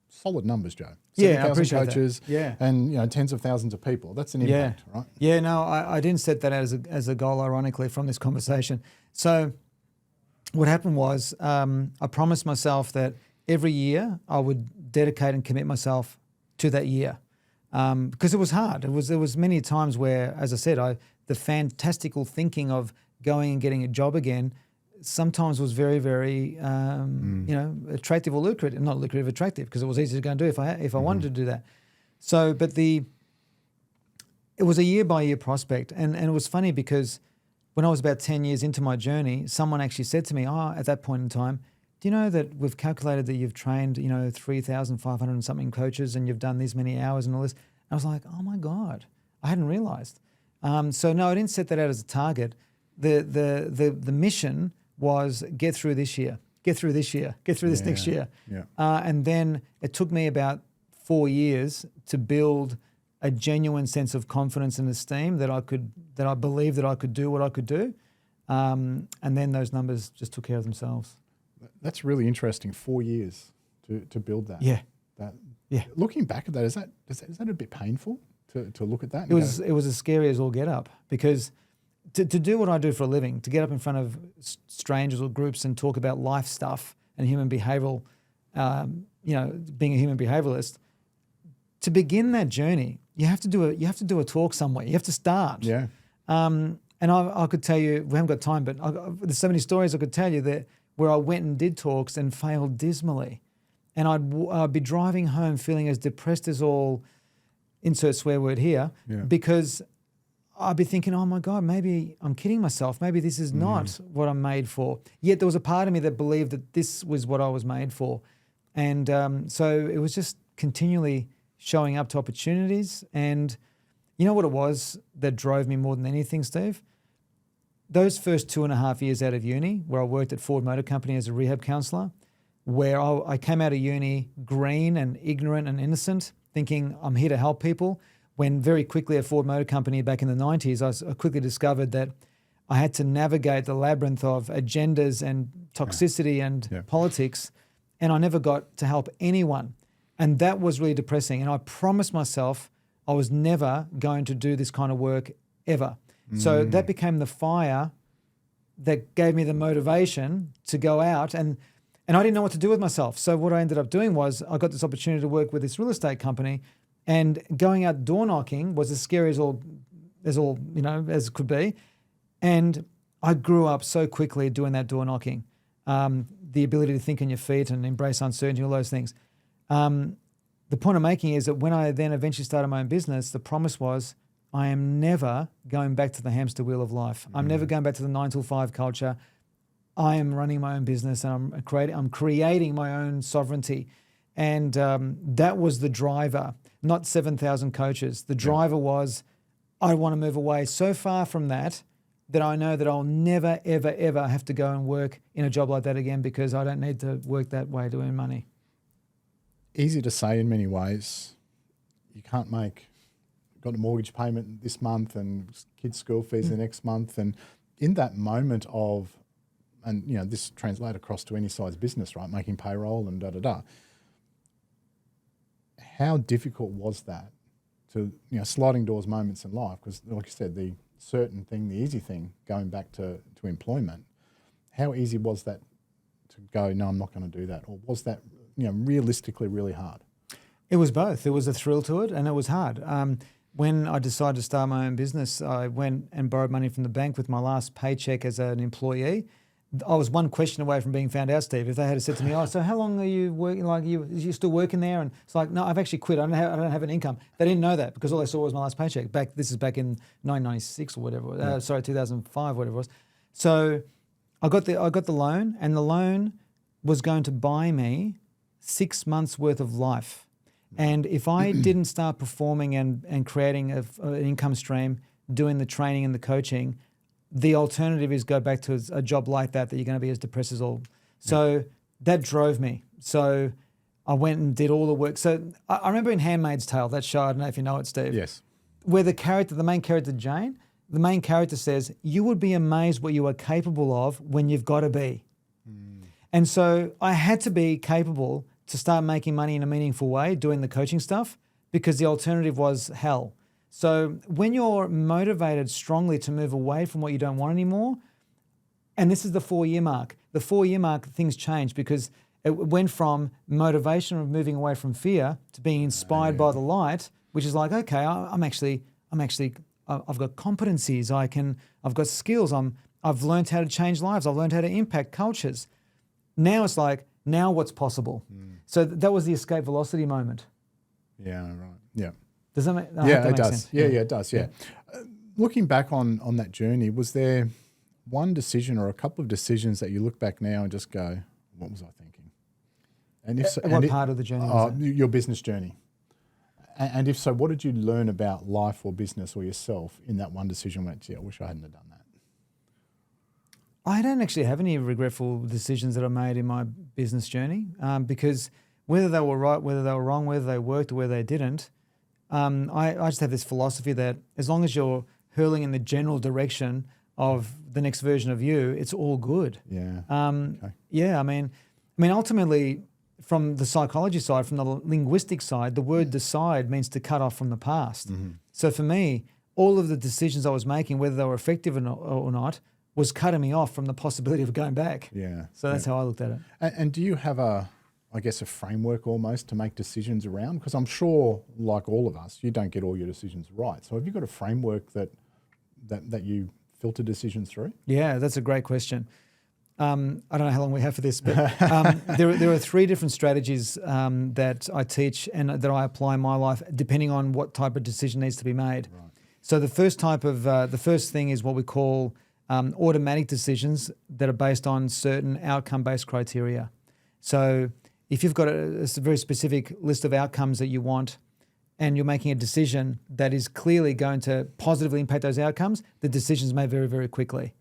B: solid numbers, Joe.
A: Yeah, I appreciate
B: coaches,
A: that. Yeah.
B: And tens of thousands of people. That's an impact, right?
A: Yeah, no, I didn't set that out as a goal, ironically, from this conversation. So what happened was I promised myself that every year I would dedicate and commit myself to that year because it was hard. There was many times where, as I said, the fantastical thinking of going and getting a job again sometimes was very, very, attractive or lucrative. Not lucrative, attractive, because it was easy to go and do if I wanted to do that. So, but it was a year-by-year prospect. And it was funny because when I was about 10 years into my journey, someone actually said to me, at that point in time, do you know that we've calculated that you've trained, 3,500 and something coaches and you've done these many hours and all this? And I was like, oh my God, I hadn't realized. So no, I didn't set that out as a target. The mission was get through this year, get through this next year.
B: Yeah.
A: And then it took me about 4 years to build a genuine sense of confidence and esteem that I believed that I could do what I could do. And then those numbers just took care of themselves.
B: That's really interesting. 4 years to build that.
A: Yeah.
B: Yeah. Looking back at that, is that a bit painful to look at that?
A: It was as scary as all get up, because to do what I do for a living, to get up in front of strangers or groups and talk about life stuff and human behavioural, being a human behaviouralist, to begin that journey, you have to do a talk somewhere. You have to start.
B: Yeah.
A: And I could tell you, we haven't got time, but there's so many stories I could tell you that where I went and did talks and failed dismally, and I'd be driving home feeling as depressed as all, insert swear word here, because I'd be thinking, oh my God, maybe I'm kidding myself. Maybe this is not what I'm made for. Yet there was a part of me that believed that this was what I was made for. And so it was just continually showing up to opportunities. And you know what it was that drove me more than anything, Steve? Those first 2.5 years out of uni, where I worked at Ford Motor Company as a rehab counsellor, where I came out of uni green and ignorant and innocent, thinking I'm here to help people, when very quickly at Ford Motor Company back in the 90s, I quickly discovered that I had to navigate the labyrinth of agendas and toxicity and politics and I never got to help anyone. And that was really depressing. And I promised myself I was never going to do this kind of work ever. So that became the fire that gave me the motivation to go out, and I didn't know what to do with myself. So what I ended up doing was I got this opportunity to work with this real estate company, and going out door knocking was as scary as it could be. And I grew up so quickly doing that door knocking, the ability to think on your feet and embrace uncertainty, all those things. The point I'm making is that when I then eventually started my own business, the promise was I am never going back to the hamster wheel of life. I'm never going back to the 9 to 5 culture. I am running my own business, and I'm creating my own sovereignty. And that was the driver, not 7,000 coaches. The driver was I want to move away so far from that I know that I'll never, ever, ever have to go and work in a job like that again, because I don't need to work that way to earn money.
B: Easy to say in many ways. You can't got a mortgage payment this month and kids' school fees the next month. And in that moment of, and this translates across to any size business, right? Making payroll and da-da-da. How difficult was that to, sliding doors moments in life? Because like you said, the certain thing, the easy thing, going back to employment, how easy was that to go, no, I'm not going to do that? Or was that, realistically really hard?
A: It was both. There was a thrill to it, and it was hard. When I decided to start my own business, I went and borrowed money from the bank with my last paycheck as an employee. I was one question away from being found out, Steve. If they had said to me, "Oh, so how long are you working? Like, you still working there?" And it's like, "No, I've actually quit. I don't have an income." They didn't know that because all they saw was my last paycheck. This is back in 1996 or whatever. 2005, whatever it was. So I got the loan, and the loan was going to buy me 6 months worth of life. And if I didn't start performing and creating an income stream, doing the training and the coaching, the alternative is go back to a job like that you're going to be as depressed as all. So that drove me. So I went and did all the work. So I remember in Handmaid's Tale, that show, I don't know if you know it, Steve.
B: Yes.
A: Where the main character, Jane, the main character says, you would be amazed what you are capable of when you've got to be. And so I had to be capable to start making money in a meaningful way, doing the coaching stuff, because the alternative was hell. So when you're motivated strongly to move away from what you don't want anymore, and this is the 4-year mark, things change, because it went from motivation of moving away from fear to being inspired by the light, which is like, okay, I've got competencies, I've got skills, I've learned how to change lives, I've learned how to impact cultures. Now it's like, now what's possible? So that was the escape velocity moment.
B: Yeah, right. Yeah.
A: Does that make
B: it does.
A: sense?
B: Yeah, it does. Yeah. Looking back on that journey, was there one decision or a couple of decisions that you look back now and just go, what was I thinking? And if so,
A: what part of the journey was it?
B: Your business journey. And if so, what did you learn about life or business or yourself in that one decision where I wish I hadn't have done that?
A: I don't actually have any regretful decisions that I made in my business journey, because whether they were right, whether they were wrong, whether they worked or whether they didn't, I just have this philosophy that as long as you're hurling in the general direction of the next version of you, it's all good.
B: Yeah.
A: Okay. Yeah. I mean, ultimately, from the psychology side, from the linguistic side, the word decide means to cut off from the past. Mm-hmm. So for me, all of the decisions I was making, whether they were effective or not, was cutting me off from the possibility of going back.
B: Yeah.
A: So that's how I looked at it.
B: And do you have a framework almost to make decisions around? Because I'm sure, like all of us, you don't get all your decisions right. So have you got a framework that you filter decisions through?
A: Yeah, that's a great question. I don't know how long we have for this, but there are 3 different strategies that I teach and that I apply in my life, depending on what type of decision needs to be made. Right. So the first thing is what we call automatic decisions that are based on certain outcome-based criteria. So if you've got a very specific list of outcomes that you want and you're making a decision that is clearly going to positively impact those outcomes, the decision's made very, very quickly.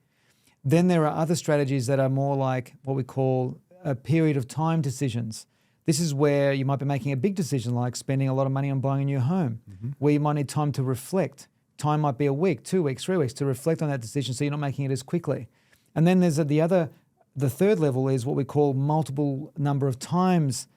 A: Then there are other strategies that are more like what we call a period of time decisions. This is where you might be making a big decision like spending a lot of money on buying a new home, where you might need time to reflect. Time might be a week, 2 weeks, 3 weeks to reflect on that decision so you're not making it as quickly. And then there's the other the third level is what we call multiple number of times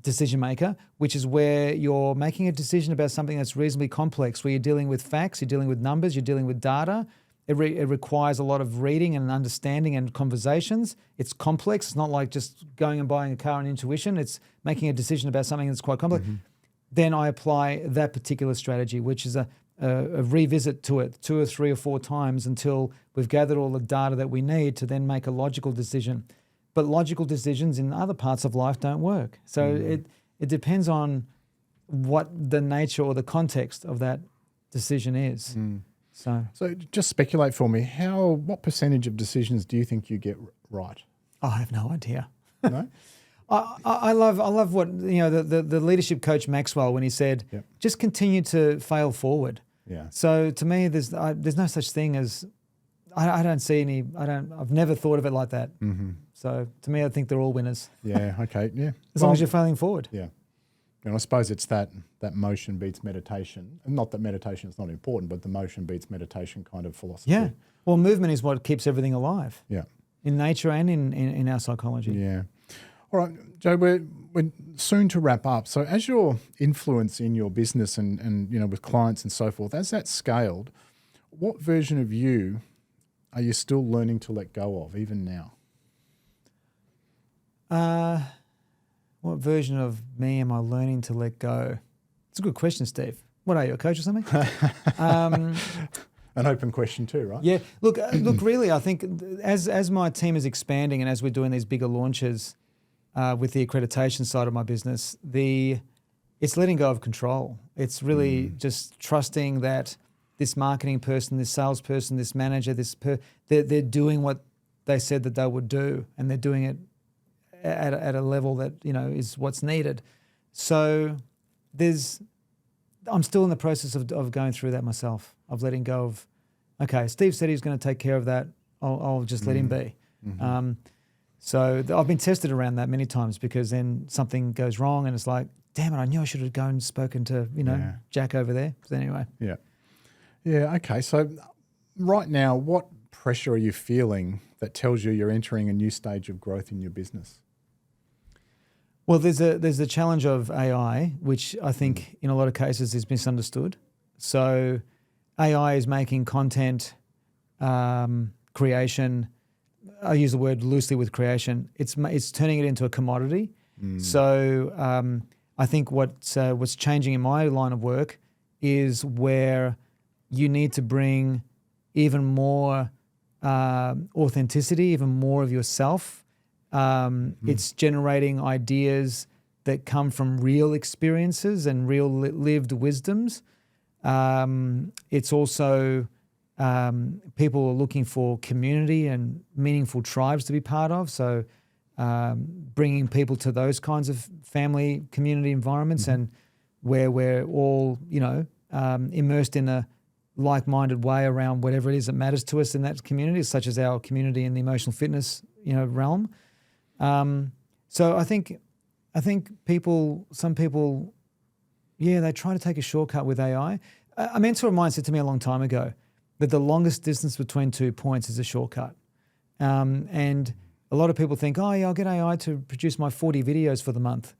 A: decision maker, which is where you're making a decision about something that's reasonably complex, where you're dealing with facts, you're dealing with numbers, you're dealing with data. It requires a lot of reading and understanding and conversations. It's complex. It's not like just going and buying a car on intuition. It's making a decision about something that's quite complex. Then I apply that particular strategy, which is a revisit to it 2 or 3 or 4 times until we've gathered all the data that we need to then make a logical decision. But logical decisions in other parts of life don't work. So it depends on what the nature or the context of that decision is. So
B: just speculate for me. What percentage of decisions do you think you get right?
A: I have no idea.
B: No?
A: I love what the leadership coach Maxwell, when he said, just continue to fail forward.
B: Yeah.
A: So to me, there's no such thing as I don't see any. I've never thought of it like that. So to me, I think they're all winners.
B: Yeah. Okay. Yeah.
A: As long as you're failing forward.
B: Yeah. And I suppose it's that motion beats meditation. And not that meditation is not important, but the motion beats meditation kind of philosophy.
A: Yeah. Well, movement is what keeps everything alive.
B: Yeah.
A: In nature and in our psychology.
B: Yeah. All right, Joe, we're soon to wrap up. So as your influence in your business and with clients and so forth, as that's scaled, what version of you are you still learning to let go of even now?
A: What version of me am I learning to let go? It's a good question, Steve. What are you, a coach or something?
B: An open question too, right?
A: Yeah. Look. Really, I think as my team is expanding and as we're doing these bigger launches with the accreditation side of my business, it's letting go of control. It's really just trusting that this marketing person, this salesperson, this manager, they're doing what they said that they would do, and they're doing it at a level that is what's needed. So I'm still in the process of going through that myself, of letting go of, okay, Steve said he's going to take care of that. I'll just let him be. So I've been tested around that many times, because then something goes wrong and it's like, damn it, I knew I should have gone and spoken to Jack over there. But anyway. Yeah.
B: Yeah. Okay. So right now, what pressure are you feeling that tells you you're entering a new stage of growth in your business?
A: Well, there's a challenge of AI, which I think in a lot of cases is misunderstood. So AI is making content creation. I use the word loosely with creation. It's turning it into a commodity. So I think what's changing in my line of work is where you need to bring even more authenticity, even more of yourself. It's generating ideas that come from real experiences and real lived wisdoms. It's also people are looking for community and meaningful tribes to be part of. So bringing people to those kinds of family, community environments, and where we're all, immersed in a like-minded way around whatever it is that matters to us in that community, such as our community in the emotional fitness, realm. So I think some people, they try to take a shortcut with AI. A mentor of mine said to me a long time ago that the longest distance between 2 points is a shortcut. And a lot of people think, I'll get AI to produce my 40 videos for the month.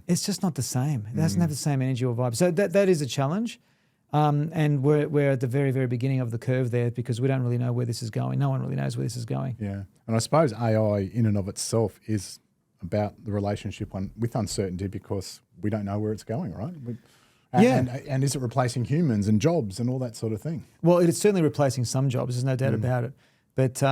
A: It's just not the same. It doesn't have the same energy or vibe. So that is a challenge. And we're at the very, very beginning of the curve there, because we don't really know where this is going. No one really knows where this is going. Yeah.
B: And I suppose AI in and of itself is about the relationship with uncertainty, because we don't know where it's going, right? And is it replacing humans and jobs and all that sort of thing?
A: Well, it's certainly replacing some jobs. There's no doubt about it. But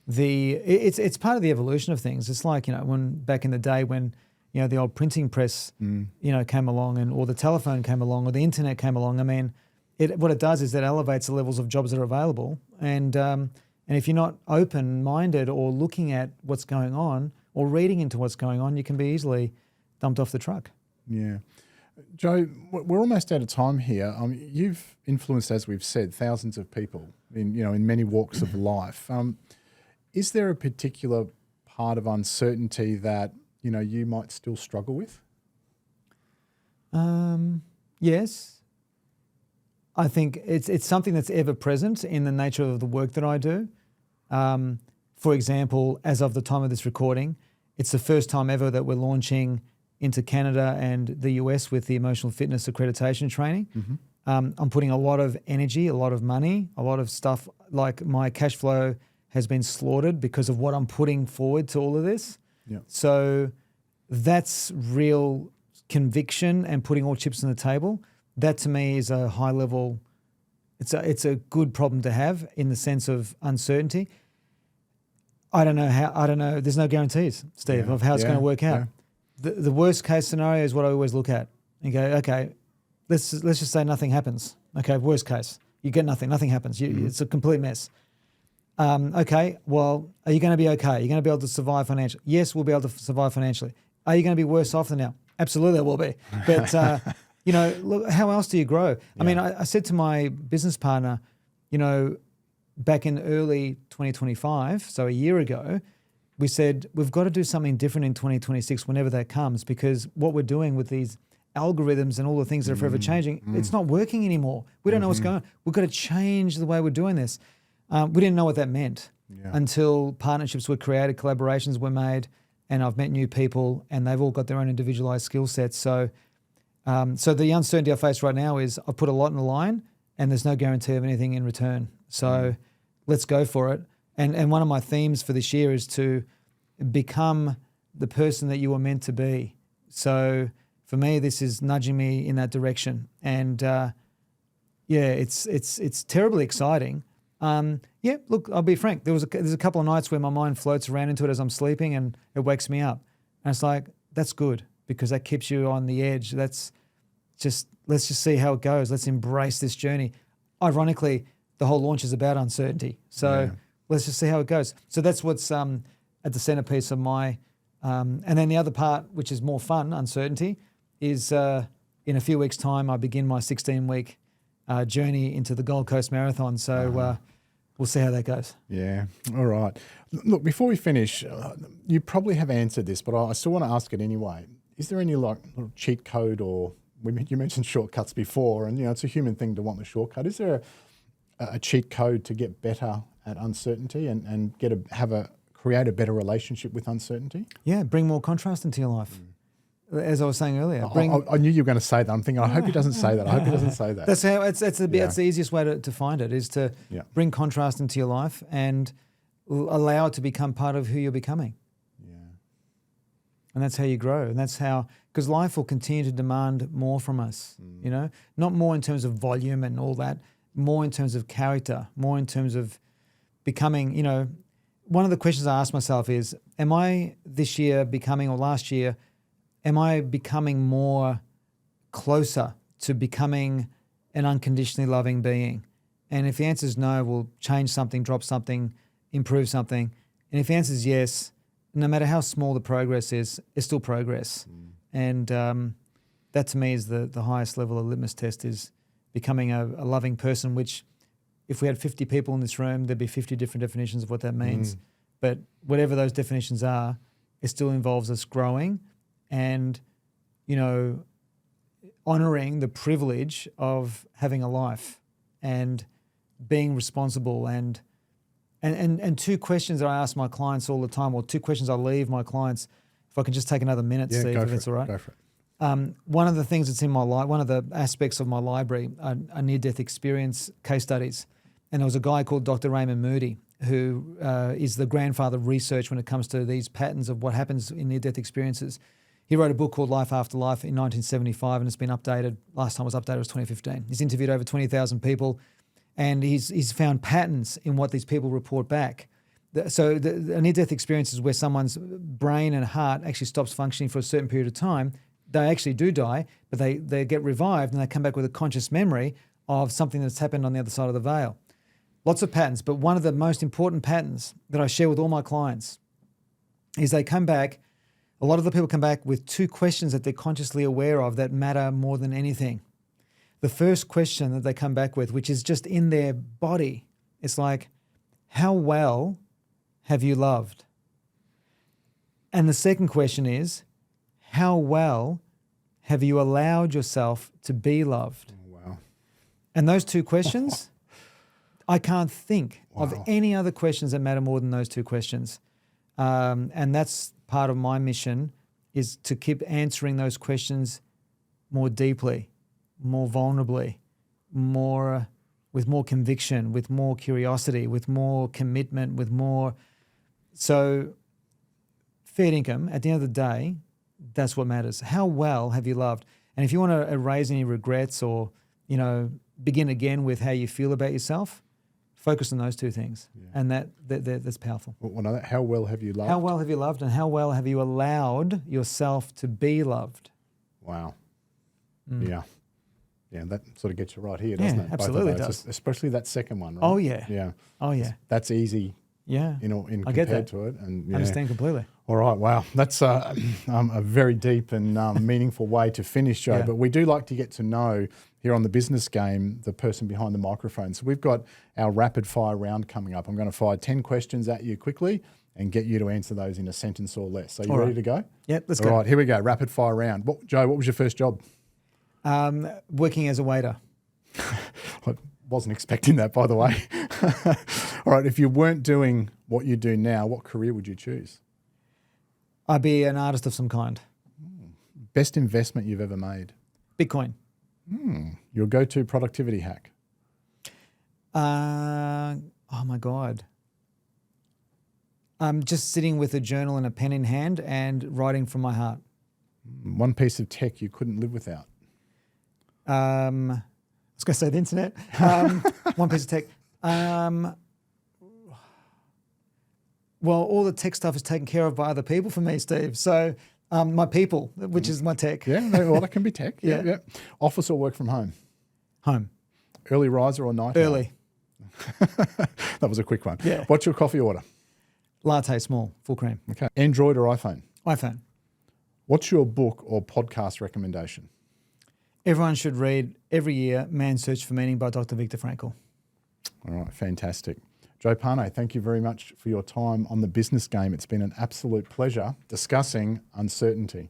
A: it's part of the evolution of things. It's like, when back in the day when the old printing press, came along, or the telephone came along, or the internet came along. I mean, what it does is it elevates the levels of jobs that are available. And if you're not open-minded or looking at what's going on or reading into what's going on, you can be easily dumped off the truck.
B: Yeah. Joe, we're almost out of time here. You've influenced, as we've said, thousands of people in many walks of life. Is there a particular part of uncertainty that you might still struggle with?
A: Yes. I think it's something that's ever present in the nature of the work that I do. for example, as of the time of this recording, it's the first time ever that we're launching into Canada and the US with the emotional fitness accreditation training. I'm putting a lot of energy, a lot of money, a lot of stuff. Like my cash flow has been slaughtered because of what I'm putting forward to all of this.
B: Yeah.
A: So that's real conviction and putting all chips on the table. That to me is a high level. It's a good problem to have in the sense of uncertainty. I don't know. There's no guarantees, Steve, of how it's going to work out. The worst case scenario is what I always look at and go, okay, let's just say nothing happens. Okay, worst case, you get nothing happens. It's a complete mess. Okay, well, are you going to be okay? Are you going to be able to survive financially? Yes, we'll be able to survive financially. Are you going to be worse off than now? Absolutely, I will be. But look, how else do you grow? I mean, I said to my business partner, back in early 2025, so a year ago, we said we've got to do something different in 2026 whenever that comes, because what we're doing with these algorithms and all the things that are forever changing, it's not working anymore. We don't know what's going on. We've got to change the way we're doing this. We didn't know what that meant until partnerships were created, collaborations were made, and I've met new people and they've all got their own individualized skill sets. So the uncertainty I face right now is I put a lot in the line and there's no guarantee of anything in return. So let's go for it. And one of my themes for this year is to become the person that you were meant to be. So for me, this is nudging me in that direction. And it's terribly exciting. Look, I'll be frank. There's a couple of nights where my mind floats around into it as I'm sleeping and it wakes me up. And it's like, that's good because that keeps you on the edge. Let's just see how it goes. Let's embrace this journey. Ironically, the whole launch is about uncertainty. So let's just see how it goes. So that's what's at the centerpiece of my, and then the other part, which is more fun, uncertainty, is in a few weeks' time, I begin my 16-week journey into the Gold Coast Marathon. So we'll see how that goes.
B: Yeah. All right. Look, before we finish, you probably have answered this, but I still want to ask it anyway. Is there any little cheat code or you mentioned shortcuts before, and it's a human thing to want the shortcut. Is there a cheat code to get better at uncertainty and create a better relationship with uncertainty?
A: Yeah, bring more contrast into your life. As I was saying earlier.
B: I knew you were going to say that. I'm thinking, I hope he doesn't say that. I hope he doesn't say that.
A: That's how it's the easiest way to find it, is to bring contrast into your life and allow it to become part of who you're becoming. Yeah. And that's how you grow. And that's how, because life will continue to demand more from us, not more in terms of volume and all that, more in terms of character, more in terms of becoming, one of the questions I ask myself is, am I this year becoming, or last year, am I becoming more closer to becoming an unconditionally loving being? And if the answer is no, we'll change something, drop something, improve something. And if the answer is yes, no matter how small the progress is, it's still progress. And that to me is the highest level of litmus test, is becoming a loving person, which if we had 50 people in this room, there'd be 50 different definitions of what that means. But whatever those definitions are, it still involves us growing and, honouring the privilege of having a life and being responsible. And two questions that I ask my clients all the time, or two questions I leave my clients, if I can just take another minute, Steve, if that's all right.
B: Go for it.
A: One of the things that's in my life, one of the aspects of my library are near-death experience case studies. And there was a guy called Dr. Raymond Moody, who is the grandfather of research when it comes to these patterns of what happens in near-death experiences. He wrote a book called Life After Life in 1975, and it's been updated. Last time it was updated was 2015. He's interviewed over 20,000 people, and he's found patterns in what these people report back. So a near-death experience is where someone's brain and heart actually stops functioning for a certain period of time. They actually do die, but they get revived and they come back with a conscious memory of something that's happened on the other side of the veil. Lots of patterns, but one of the most important patterns that I share with all my clients is they come back, a lot of the people come back with two questions that they're consciously aware of that matter more than anything. The first question that they come back with, which is just in their body, it's like, how well have you loved? And the second question is, how well have you allowed yourself to be loved?
B: Oh, wow.
A: And those two questions, I can't think of
B: Wow.
A: any other questions that matter more than those two questions. And that's part of my mission, is to keep answering those questions more deeply, more vulnerably, with more conviction, with more curiosity, with more commitment, with more. So fair income, at the end of the day, that's what matters. How well have you loved? And if you want to erase any regrets or, begin again with how you feel about yourself, focus on those two things. Yeah. And that's powerful.
B: Well, how well have you loved?
A: How well have you loved, and how well have you allowed yourself to be loved?
B: Wow. Yeah. Yeah, that sort of gets you right here, doesn't it?
A: Absolutely
B: Both of those,
A: does.
B: especially that second one, right?
A: Oh, yeah.
B: Yeah.
A: Oh, yeah.
B: That's easy.
A: Yeah.
B: In
A: I get
B: compared
A: that.
B: to it. And
A: I understand completely.
B: All right, wow. That's a very deep and meaningful way to finish, Joe.
A: Yeah.
B: But we do like to get to know, here on the Business Game, the person behind the microphone. So we've got our rapid fire round coming up. I'm going to fire 10 questions at you quickly and get you to answer those in a sentence or less. So you ready to go?
A: Yep, let's go.
B: All right, here we go. Rapid fire round. Joe, what was your first job?
A: Working as a waiter.
B: I wasn't expecting that, by the way. All right, if you weren't doing what you do now, what career would you choose?
A: I'd be an artist of some kind.
B: Best investment you've ever made?
A: Bitcoin.
B: Your go-to productivity hack?
A: Oh my God. Just sitting with a journal and a pen in hand and writing from my heart.
B: One piece of tech you couldn't live without?
A: I was going to say the internet. One piece of tech. Well, all the tech stuff is taken care of by other people for me, Steve. So my people, which is my tech.
B: Yeah, well, that can be tech. Yeah. Office or work from home?
A: Home.
B: Early riser or night?
A: Early.
B: That was a quick one.
A: Yeah.
B: What's your coffee order?
A: Latte, small, full cream.
B: Okay. Android or iPhone?
A: iPhone.
B: What's your book or podcast recommendation?
A: Everyone should read every year Man's Search for Meaning by Dr. Viktor Frankl.
B: All right, fantastic. Joe Pane, thank you very much for your time on the Business Game. It's been an absolute pleasure discussing uncertainty.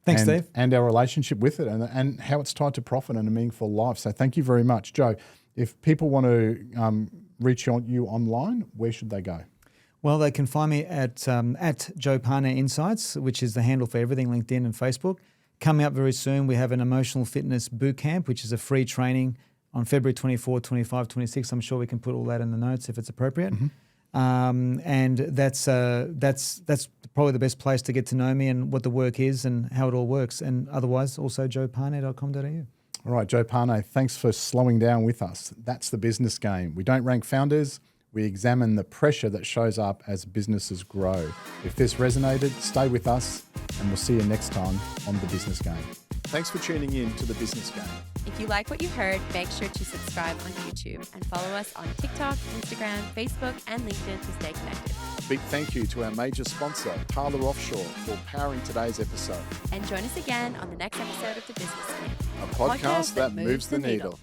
A: Thanks, Steve.
B: And our relationship with it and how it's tied to profit and a meaningful life. So thank you very much. Joe, if people want to reach you online, where should they go?
A: Well, they can find me at Joe Pane Insights, which is the handle for everything, LinkedIn and Facebook. Coming up very soon, we have an emotional fitness boot camp, which is a free training on February 24, 25, 26. I'm sure we can put all that in the notes if it's appropriate. Mm-hmm. And that's probably the best place to get to know me and what the work is and how it all works. And otherwise, also joepane.com.au.
B: All right, Joe Pane, thanks for slowing down with us. That's the Business Game. We don't rank founders. We examine the pressure that shows up as businesses grow. If this resonated, stay with us and we'll see you next time on The Business Game. Thanks for tuning in to The Business Game.
D: If you like what you heard, make sure to subscribe on YouTube and follow us on TikTok, Instagram, Facebook, and LinkedIn to stay connected.
B: Big thank you to our major sponsor, Taylor Offshore, for powering today's episode.
D: And join us again on the next episode of The Business Game,
B: A podcast that moves the needle.